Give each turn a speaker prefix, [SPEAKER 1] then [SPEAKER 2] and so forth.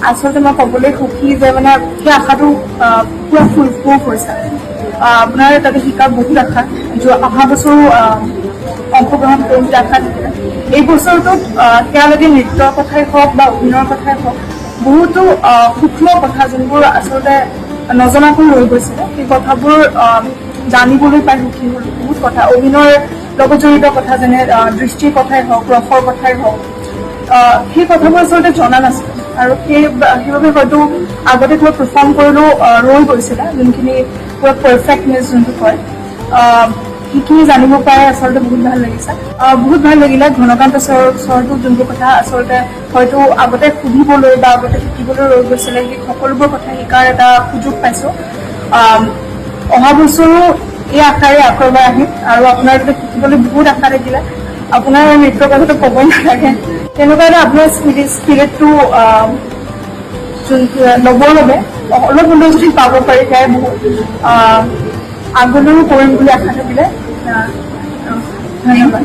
[SPEAKER 1] আচলতে মই ক'বলৈ সুখী যে মানে সেই আশাটো পুৰা ফুলপ্ৰুফ হৈছে। আপোনাৰ তাতে শিকাৰ বহুত আশা, অহা বছৰো অংশগ্ৰহণ কৰিম বুলি আশা থাকিলে। এই বছৰটোত তেওঁলোকে নৃত্যৰ কথাই হওক বা অভিনয়ৰ কথাই হওক বহুতো সূক্ষ্ম কথা যোনবোৰ আচলতে নজনাকৈ ৰৈ গৈছিলে, সেই কথাবোৰ জানিবলৈ পাই সুখী হ'লো। বহুত কথা অভিনয়ৰ লগত জড়িত কথা, যেনে দৃষ্টিৰ কথাই হওক, ৰসৰ কথাই হওক, সেই কথাবোৰ আচলতে জনা নাছিলো আৰু সেইবাবে হয়তো আগতে কিবা পাৰফৰ্ম কৰিলেও ৰৈ গৈছিলে, যোনখিনি পুৰা পাৰফেক্টনেছ যোনটো কয়, সেইখিনি জানিব পাই আচলতে বহুত ভাল লাগিছে। বহুত ভাল লাগিলে ঘনকান্ত ছাৰটো যোনবোৰ কথা আচলতে হয়তো আগতে সুধিবলৈ বা আগতে শিকিবলৈ ৰৈ গৈছিলে, সেই সকলোবোৰ কথা শিকাৰ এটা সুযোগ পাইছো। অহা বছৰো এই আশাৰে আকৌ এবাৰ আহিম আৰু আপোনাৰ যাতে শিকিবলৈ বহুত আশা থাকিলে। আপোনাৰ নৃত্যৰ কথাটো ক'বই নালাগে, তেনেকুৱা এটা আপোনাৰ স্পিৰিটটো ল'বৰ বাবে অলপ হ'লেও যদি পাব পাৰি সেয়াই বহুত। আগলৈও কৰিম বুলি আশা থাকিলে। ধন্যবাদ।